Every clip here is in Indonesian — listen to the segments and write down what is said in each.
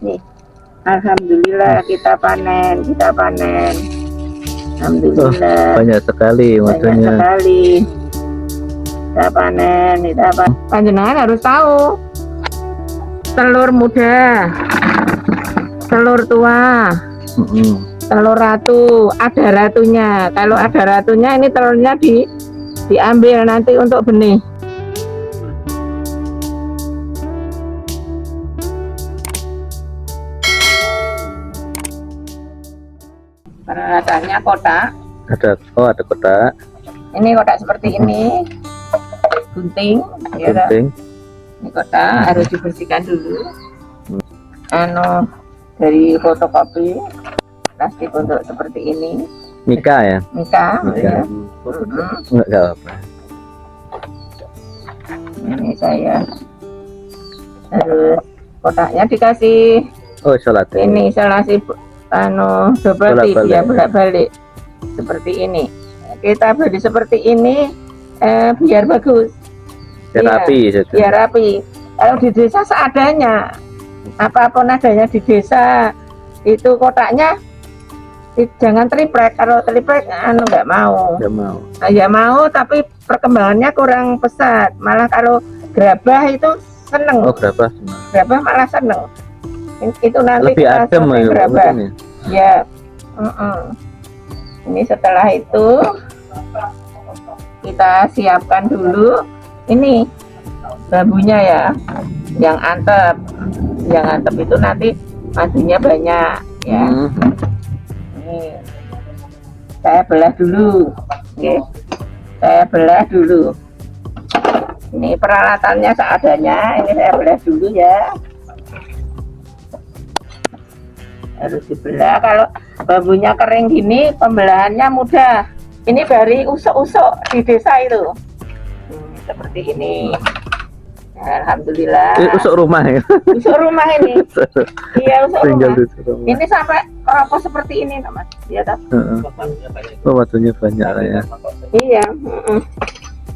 Nih, alhamdulillah kita panen. Alhamdulillah. Banyak sekali madunya. Kita panen. Panjenengan harus tahu. Telur muda, telur tua, telur ratu, ada ratunya. Kalau ada ratunya, ini telurnya diambil nanti untuk benih. Peralatannya kotak. Ada kotak. Ini kotak seperti ini, gunting. Gunting. Ini kotak harus dibersihkan dulu. Dari fotokopi plastik untuk seperti ini. Mika ya? Mika. Ya. Enggak apa-apa. Ini saya harus kotaknya dikasih. Isolasi. Ini isolasi double tip ya, bolak-balik seperti ini. Kita beli seperti ini biar bagus. Biar rapi. Biar rapi. Kalau di desa seadanya, apapun adanya di desa, itu kotaknya jangan triplek. Kalau triplek nggak mau. Ya mau, tapi perkembangannya kurang pesat. Malah kalau gerabah itu seneng. Gerabah malah seneng. Itu nanti lebih adem gerabah. Ya. Ini setelah itu kita siapkan dulu. Ini bambunya ya, yang antep itu nanti madunya banyak ya. Ini saya belah dulu, saya belah dulu. Ini peralatannya seadanya, ini saya belah dulu ya. Harus dibelah. Kalau bambunya kering gini, pembelahannya mudah. Ini dari usuk-usuk di desa itu. Seperti ini. Alhamdulillah. Usuk rumah ya? Usuk rumah ini. Iya, usuk rumah. Ini sampai keropos seperti ini, Mas. Iya, toh? Madunya banyak ya. Iya.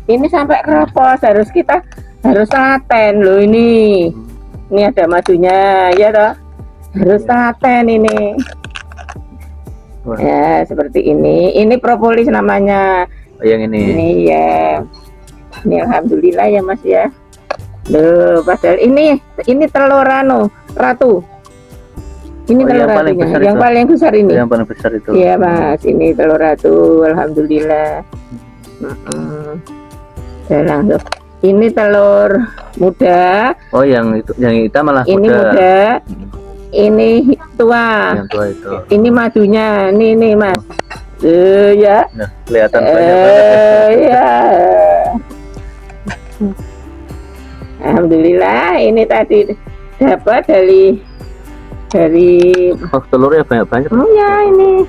Ini sampai keropos, kita harus telaten loh ini. Ini ada madunya, ya toh? Harus telaten ini. Ya, seperti ini. Ini propolis namanya. Yang ini. Ini ya. Ini alhamdulillah ya Mas ya. Loh, padahal ini telur ratu. Ini telur ratunya, yang paling besar ini. Yang paling besar itu. Iya Mas, ini telur ratu, alhamdulillah. Langsung. Ini telur muda. Yang hitam malah ini muda. Ini tua. Yang tua itu. Ini madunya, nih Mas. Ya. Nah, kelihatan banyak. Ya. Alhamdulillah ini tadi dapat dari telurnya banyak. Ya ini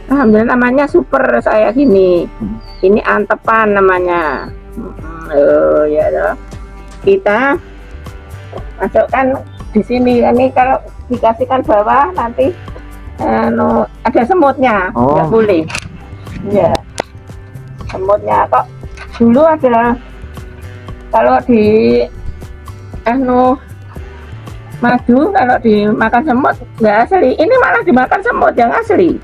alhamdulillah namanya super saya gini. Ini antepan namanya. Ya toh. Kita masukkan di sini. Ini kalau dikasihkan bawah nanti ada semutnya. Nggak boleh. Ya. Semutnya kok dulu adalah kalau di madu kalau dimakan semut nggak asli, ini malah dimakan semut yang asli.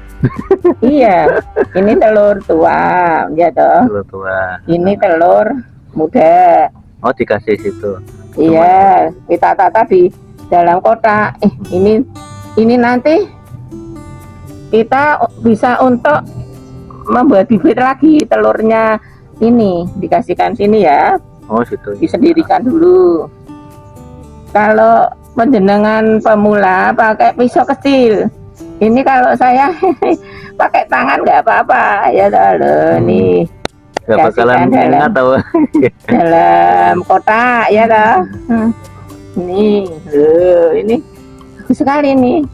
Iya, ini telur tua ya toh. Telur tua. Ini telur muda. Dikasih situ. Iya, kita tata di dalam kotak. Ini nanti kita bisa untuk membuat bibit lagi telurnya. Ini dikasihkan sini ya. Situ. Disendirikan dulu. Kalau penjenengan pemula pakai pisau kecil. Ini kalau saya pakai tangan nggak apa-apa ya toh. Nih. Nggak bakalan dalam kotak ya toh. Nih, ini bagus sekali nih.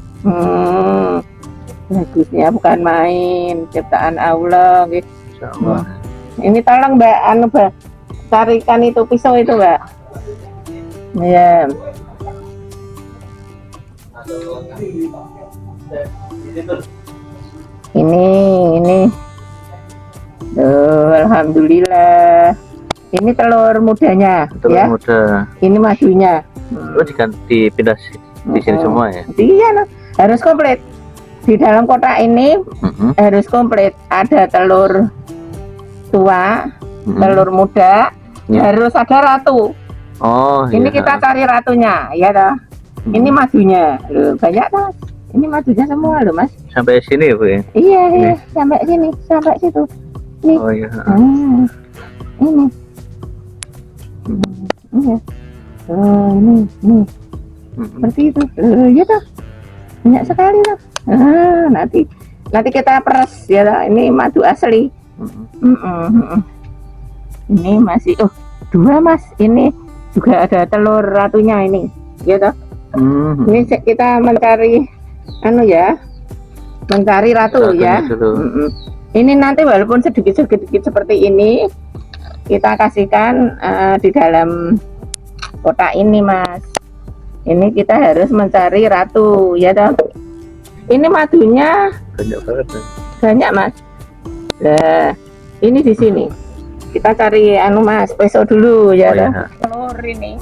Bagusnya bukan main, ciptaan Allah gitu. Ini tolong Mbak, carikan itu pisau itu Mbak. Ya. Ini. Alhamdulillah. Ini telur mudanya. Telur ya. Muda. Ini madunya. Diganti pindah Di sini semua ya. Iya loh, harus komplit. Di dalam kotak ini harus komplit. Ada telur tua, telur muda, harus ada ratu. Oh, Ini iya. kita cari ratunya, ya toh. Ini madunya, loh banyak toh. Ini madunya semua loh mas. Sampai sini ya Bu ya. Iya, iya, sampai sini, sampai situ. Nih. Oh iya. Ini. Iya. Oh ini. Seperti itu. Iya toh. Banyak sekali toh. Nanti kita peres ya toh. Ini madu asli. Ini masih, dua mas. Ini juga ada telur ratunya ini, ya toh. Ini kita mencari, mencari ratu ya. Ini nanti walaupun sedikit seperti ini, kita kasihkan di dalam kotak ini mas. Ini kita harus mencari ratu, ya toh. Ini madunya Banyak banget. banyak mas. Nah, ini di sini. Kita cari mas, peso dulu ya. Telur ini.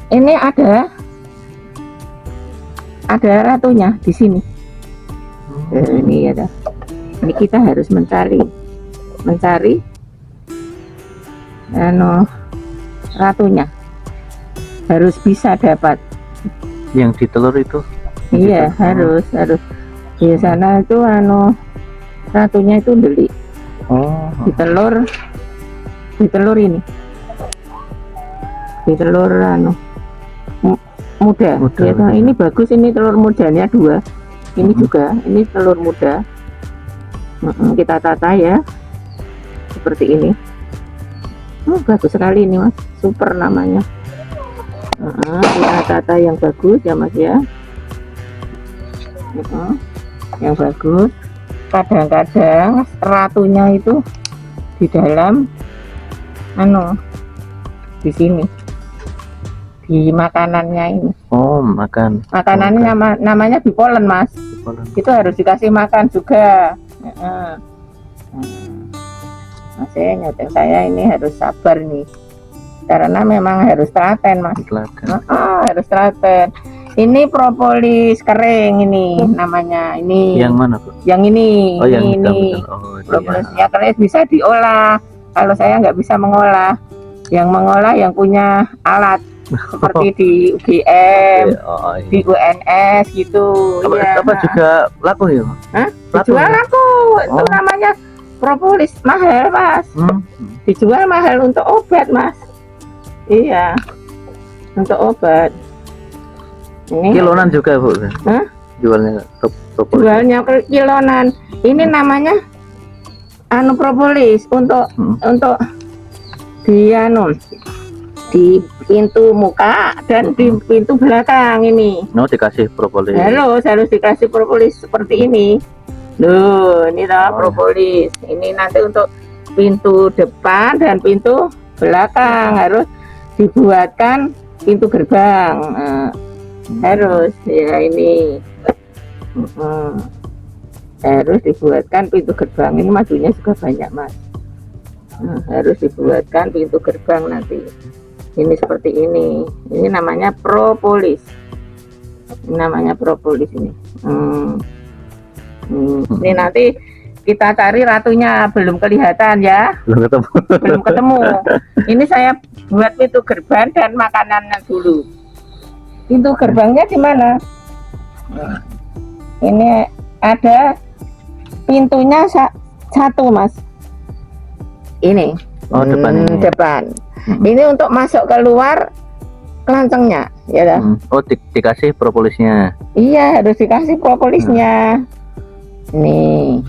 Ini ada ratunya di sini. Ini ya dah. Ini kita harus mencari ratunya. Harus bisa dapat. Yang di telur itu? Iya, harus. Di sana itu ratunya itu beli. Oh. Di telur ini. Di telur muda. Ya, ini bagus, ini telur mudanya 2. Ini juga, ini telur muda. Kita tata ya. Seperti ini. Bagus sekali ini mas, super namanya. Kita tata yang bagus ya mas ya. Yang bagus. Kadang-kadang ratunya itu di dalam di sini, di makanannya ini. Oh, makanannya namanya bipolen mas. Itu harus dikasih makan juga. Masih nyoteng saya ini harus sabar nih, karena memang harus telaten mas. Harus telaten. Ini propolis kering ini namanya. Ini yang mana Bu? Yang ini. Oh, yang ini. iya. Propolisnya kering bisa diolah. Kalau saya nggak bisa mengolah, yang mengolah yang punya alat seperti di UGM, di UNS gitu. Apa juga laku ya? Dijual laku. Itu namanya propolis, mahal mas. Dijual mahal untuk obat mas. Iya, untuk obat. Ini kilonan juga Bu? Jualnya propolis? Jualnya kilonan. Ini namanya propolis untuk di pintu muka dan di pintu belakang ini. Dikasih propolis. Harus dikasih propolis seperti ini. Loh, ini propolis. Ini nanti untuk pintu depan dan pintu belakang harus dibuatkan pintu gerbang. Harus ya ini. Harus dibuatkan pintu gerbang. Ini madunya juga banyak mas. Harus dibuatkan pintu gerbang nanti. Ini seperti ini. Ini namanya propolis. Namanya propolis ini. Ini nanti kita cari ratunya, belum kelihatan ya. Belum ketemu. Ini saya buat pintu gerbang dan makanannya dulu. Pintu gerbangnya di mana? Ini ada pintunya satu mas. Ini. Depan ini. Depan. Ini untuk masuk keluar kelancengnya, ya dah. Dikasih propolisnya. Iya, harus dikasih propolisnya. Nih,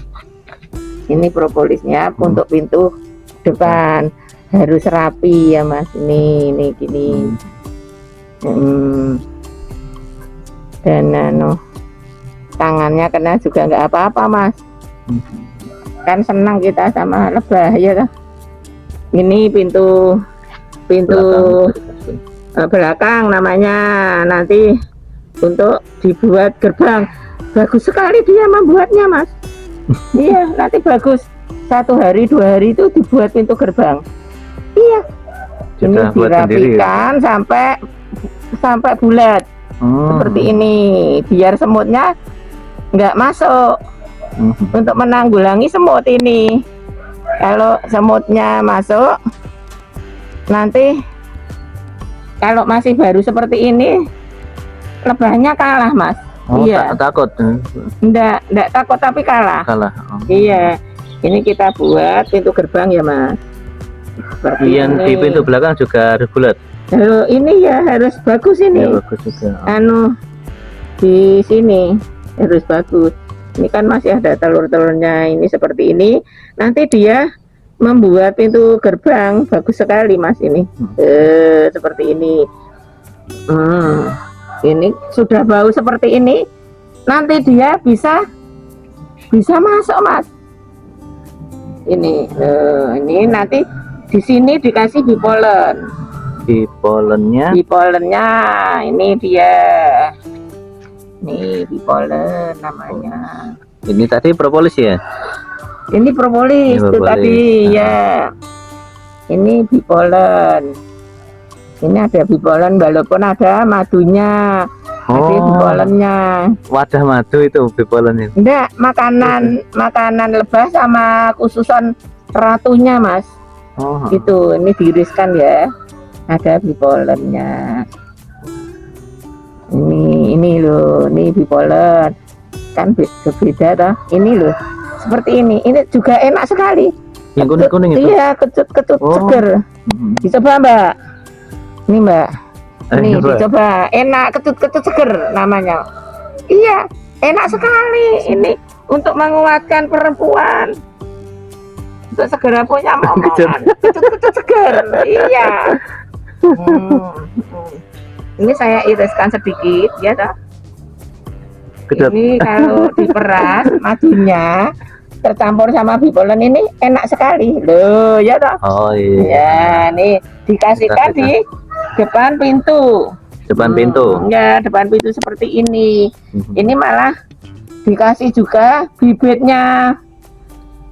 ini propolisnya untuk pintu depan. Harus rapi ya mas. Ini gini. Dan tangannya kena juga nggak apa-apa mas. Kan senang kita sama lebah ya dah. Ini pintu belakang namanya, nanti untuk dibuat gerbang. Bagus sekali dia membuatnya mas. Iya, nanti bagus. 1 hari 2 hari itu dibuat pintu gerbang. Iya. Ini dirapikan sampai sampai bulat seperti ini, biar semutnya nggak masuk. Untuk menanggulangi semut ini, kalau semutnya masuk, nanti kalau masih baru seperti ini, lebahnya kalah, Mas. Iya. Takut. Enggak takut tapi kalah. Iya. Ini kita buat pintu gerbang ya, Mas. Seperti yang ini. di pintu belakang juga harus bulat. Kalau ini ya harus bagus ini. Ya, bagus juga. Di sini harus bagus. Ini kan masih ada telur-telurnya, ini seperti ini. Nanti dia membuat pintu gerbang bagus sekali, Mas, ini. Seperti ini. Ini sudah bau seperti ini. Nanti dia bisa masuk, Mas. Ini nanti di sini dikasih bipolen. Bipolennya ini dia. Nih bipolen namanya. Ini tadi propolis ya? Ini propolis itu tadi ya. Ini bipolen. Ini ada bipolen walaupun ada madunya. Ada bipolennya. Wadah madu itu bipolen itu. Enggak, makanan lebah sama khususan ratunya, Mas. Itu ini diiriskan ya. Ada bipolennya. Ini loh, ini bipolen kan berbeda toh. Ini loh seperti ini juga enak sekali. Yang kuning-kuning itu? Iya, kecut seger. Dicoba, Mbak. Ini, Mbak. Ini dicoba, enak, kecut seger namanya. Iya, enak sekali. Ini untuk menguatkan perempuan, untuk segera punya momongan. Kecut seger. Iya. Ini saya iriskan sedikit ya toh. Ini kalau diperas madunya tercampur sama bipolen ini enak sekali loh ya toh. Oh iya. Ya, nih dikasihkan di depan pintu. Depan pintu. Ya, depan pintu seperti ini. Ini malah dikasih juga bibitnya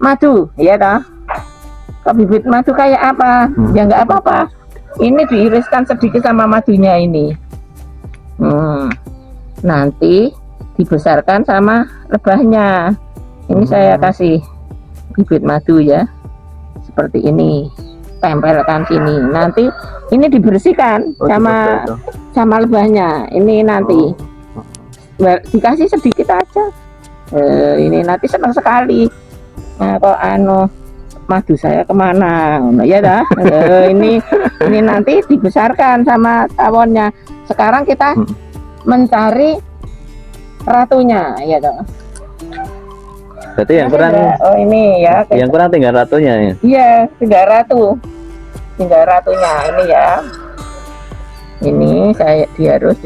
madu ya toh. Kalau bibit madu kayak apa? Ya nggak apa-apa. Ini diiriskan sedikit sama madunya ini. Nanti dibesarkan sama lebahnya. Ini saya kasih bibit madu ya. Seperti ini. Tempelkan sini. Nanti ini dibersihkan sama lebahnya. Ini nanti dikasih sedikit aja. Ini nanti senang sekali. Nah, kok madu saya kemana ya dah. Ini nanti dibesarkan sama tawonnya. Sekarang kita mencari ratunya ya toh. Berarti yang kurang ini ya. Yang kurang tinggal ratunya ya. Iya, tinggal ratunya ini ya. Ini dia harus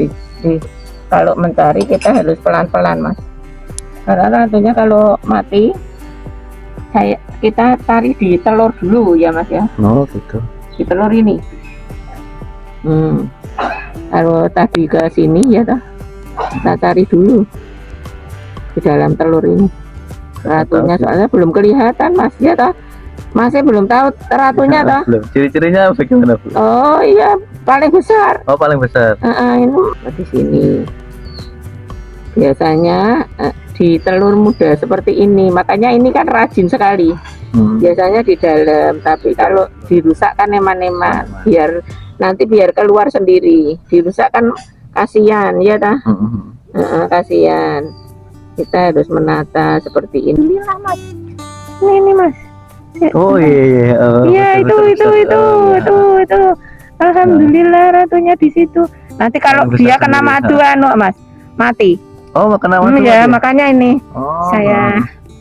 kalau mencari kita harus pelan-pelan, Mas. Karena ratunya kalau mati kita tarik di telur dulu ya, Mas ya. Oh gitu. Di telur ini. Kalau tadi ke sini ya toh, kita cari dulu di dalam telur ini ratunya, soalnya belum kelihatan, Mas ya toh. Masih belum tahu ratunya toh. Ciri-cirinya bagaimana, Bu? Oh iya, paling besar. Oh paling besar. Ini di sini. Biasanya di telur muda seperti ini, makanya ini kan rajin sekali. Biasanya di dalam, tapi kalau dirusak kan eman-eman, biar keluar sendiri. Dirusak kan kasihan ya dah. Kasihan. Kita harus menata seperti ini lah, Mas. Ini Mas. Oh iya. Iya itu. Alhamdulillah ratunya di situ. Nanti kalau dia kena madu Mas, mati. Oh, kena madu. Ya, makanya ini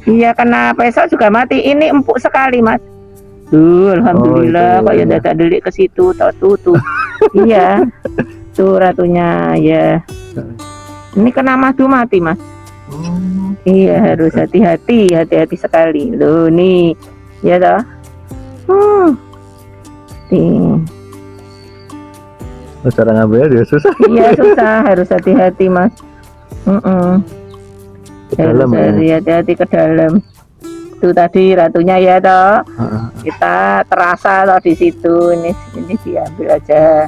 iya kena besok juga mati. Ini empuk sekali, Mas. Alhamdulillah kok ya dadak delik ke situ tuh. Iya. Tuh ratunya ya. Ini kena madu mati, Mas. Iya, harus hati-hati sekali. Loh, nih. Ya toh. Cara ngambil dia susah. Iya, susah, harus hati-hati, Mas. Harus hati-hati ke dalam. Itu tadi ratunya ya toh. Kita terasa toh di situ. Ini diambil aja.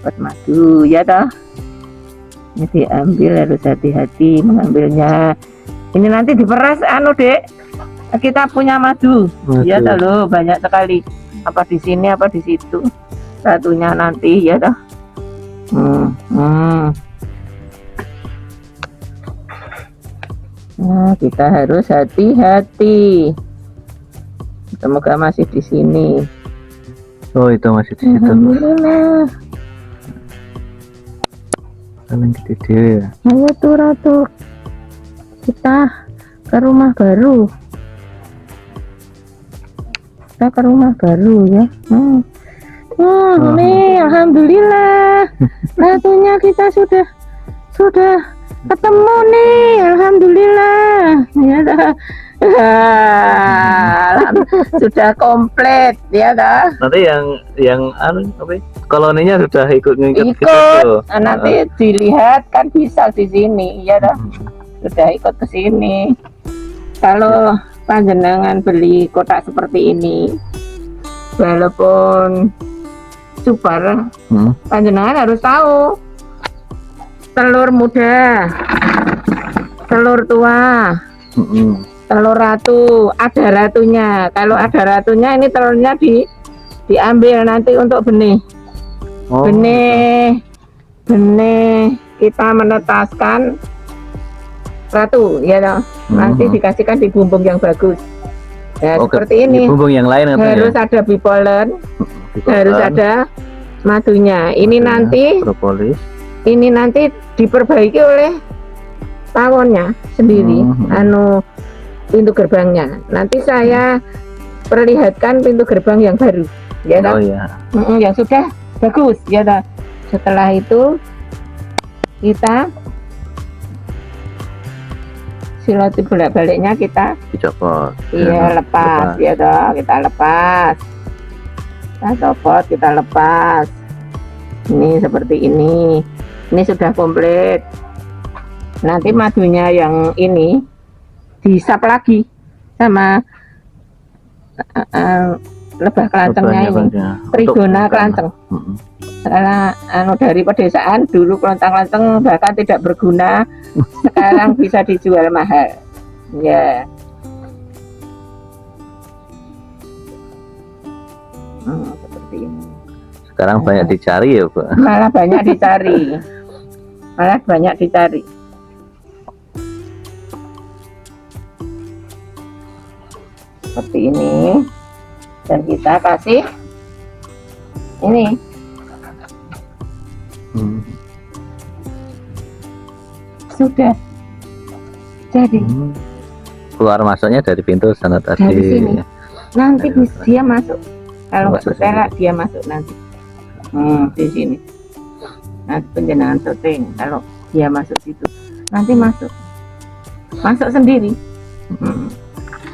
dapat madu ya toh. Ini diambil, harus hati-hati mengambilnya. Ini nanti diperas Dek. Kita punya madu. Ya toh loh, banyak sekali. Apa di sini apa di situ. Satunya nanti ya toh. Nah, kita harus hati-hati. Semoga masih di sini. Oh, itu masih di situ. Alhamdulillah. Paling gede ya. Ayo tuh Ratu, kita ke rumah baru. Kita ke rumah baru ya. Nih, alhamdulillah. Ratunya kita sudah ketemu nih, alhamdulillah. Ya dah. Sudah komplit ya dah. Nanti yang koloninya sudah ikut ngikut ke Ikut. situ. Nanti dilihat kan bisa di sini ya dah. Sudah ikut ke sini. Kalau panjenengan beli kotak seperti ini, walaupun super, panjenengan harus tahu telur muda, telur tua, telur ratu, ada ratunya. Kalau ada ratunya, ini telurnya diambil nanti untuk benih. Benih kita menetaskan ratu ya toh. Nanti dikasihkan di bumbung yang bagus. Ya, seperti ini. Di bumbung yang lain harus ada bipolen, harus ada madunya. Ini nanti propolis. Ini nanti diperbaiki oleh tawonnya sendiri. Pintu gerbangnya. Nanti saya perlihatkan pintu gerbang yang baru. Ya toh. Yang sudah bagus ya toh. Setelah itu kita siloti bolak-baliknya, kita dicopot. Iya, lepas ya toh, kita lepas. Kita copot, kita lepas. Ini seperti ini. Ini sudah komplit. Nanti madunya yang ini disap lagi sama lebah kelancengnya ini. Trigona kelanceng. Karena dari pedesaan dulu kelontang-kelontang bahkan tidak berguna, sekarang bisa dijual mahal ya. Seperti ini sekarang banyak dicari ya Bu. Malah banyak dicari seperti ini. Dan kita kasih ini sudah jadi. Keluar masuknya dari pintu sana tadi. Dari sini. Nanti dia masuk. Kalau nggak suka dia masuk nanti. Di sini. Nanti penjenengan syuting. Kalau dia masuk situ, nanti masuk sendiri.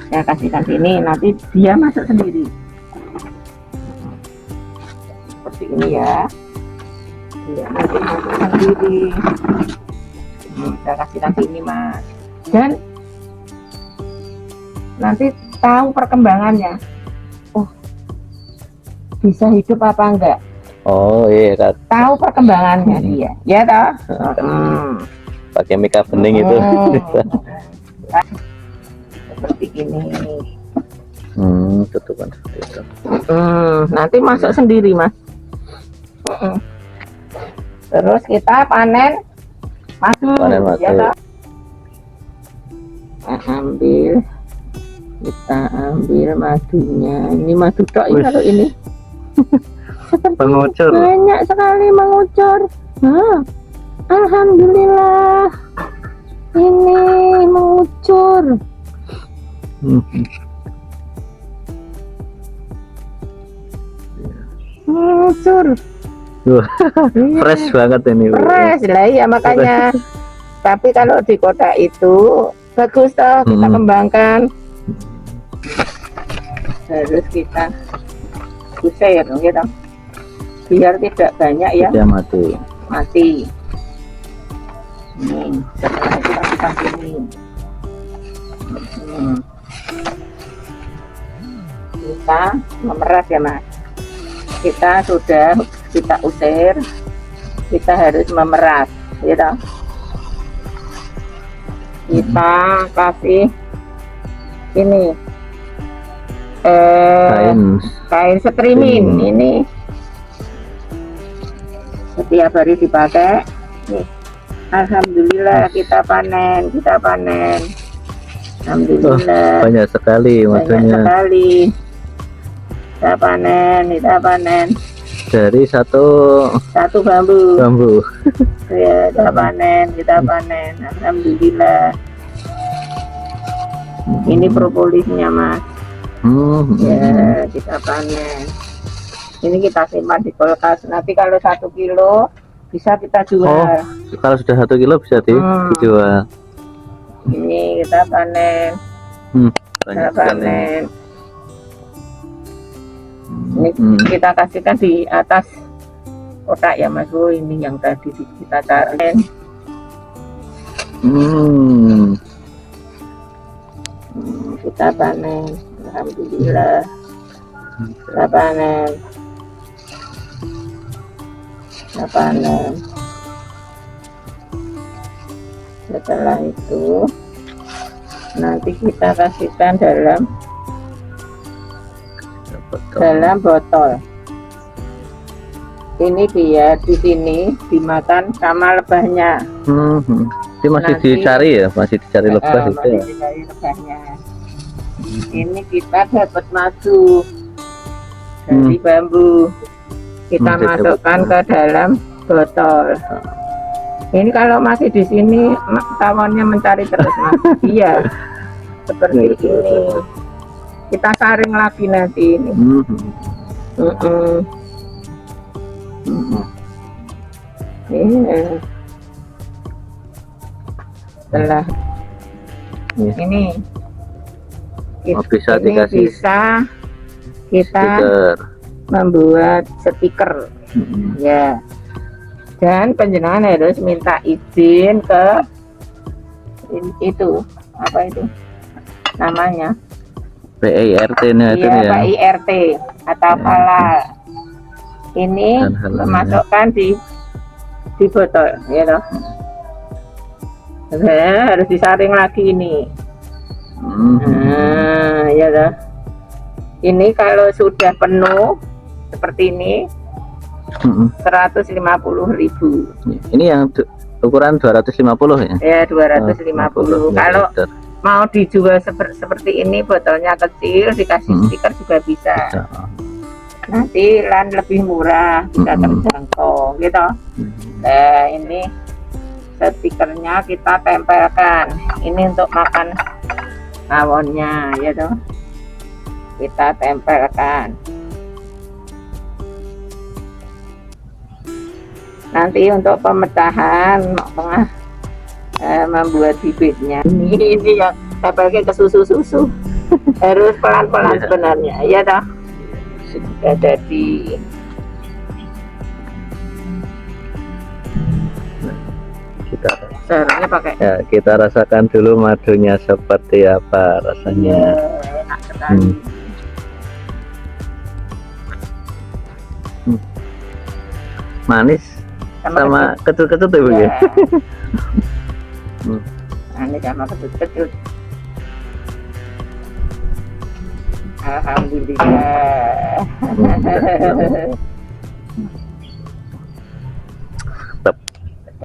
Saya kasihkan sini, nanti dia masuk sendiri. Seperti ini ya. Dia nanti masuk sendiri. Saya kasihkan sini Mas. Dan nanti tahu perkembangannya. Oh, bisa hidup apa enggak? Oh iya kan. Tahu perkembangannya dia. Ya toh? Pakai mika bening itu. Seperti ini. Tutupan seperti itu. Nanti masuk sendiri Mas. Terus kita panen madu. Ya toh? Kita ambil madunya. Ini madu tok ini kalau ini. Pengucur. Banyak sekali mengucur. Alhamdulillah. Ini mengucur. Mengucur. Fresh banget ini. Fresh lah ya makanya. Tapi kalau di kota itu bagus toh, kita kembangkan. Harus kita usir gitu. Biar tidak banyak ya. Dia mati. Ini setelah itu kita sini. Kita memeras ya Mas. Kita sudah kita usir kita harus memeras, gitu. Kita kasih ini kain streaming ini setiap hari dipakai. Nih. Alhamdulillah kita panen. Alhamdulillah. Banyak sekali madunya. Banyak sekali. Kita panen. Dari satu bambu. Ya, kita panen. Alhamdulillah. Ini propolisnya, Mas. Ya, kita panen. Ini kita simpan di kulkas. Nanti kalau 1 kilo bisa kita jual. Kalau sudah 1 kilo bisa dijual. Ini kita panen. Banyak sekali. Ini kita kasihkan di atas kotak ya, Mas. Ini yang tadi kita cari. Kita panen. Alhamdulillah. Kita panen. Setelah itu nanti kita kasihkan dalam botol. Ini dia di sini dimakan sama lebahnya. Ini masih dicari ya, masih dicari lebah itu ya. Dicari lebahnya. Ini kita dapat madu dari bambu. Kita masukkan ke dalam botol. Ini kalau masih di sini tawonnya mencari terus, Mas. Iya, seperti ini. Kita saring lagi nanti ini. Setelah ini bisa dikasih. Bisa kita membuat stiker. Ya. Dan penjenengan harus minta izin ke itu apa itu namanya PIRT-nya itu ya. PIRT atau halal. Ini memasukkan di botol, ya toh. Harus disaring lagi ini. Nah, ya toh. Ini kalau sudah penuh seperti ini 150.000. Ini yang ukuran 250 ya? Ya, 250. Kalau mau dijual seperti ini, botolnya kecil, dikasih stiker juga bisa. Nanti lebih murah, bisa terjangkau gitu. Nah, ini stikernya kita tempelkan. Ini untuk makan tawonnya, ya toh. Kita tempelkan. Nanti untuk pemecahan membuat bibitnya. Ini yang saya pakai ke susu. Harus pelan-pelan sebenarnya, ya toh. Sudah jadi. Caranya pakai. Ya, kita rasakan dulu madunya seperti apa rasanya. Ya, enak sekali. Manis sama kecut-kecut ya, Bu ya. Ini sama kecut-kecut. Alhamdulillah.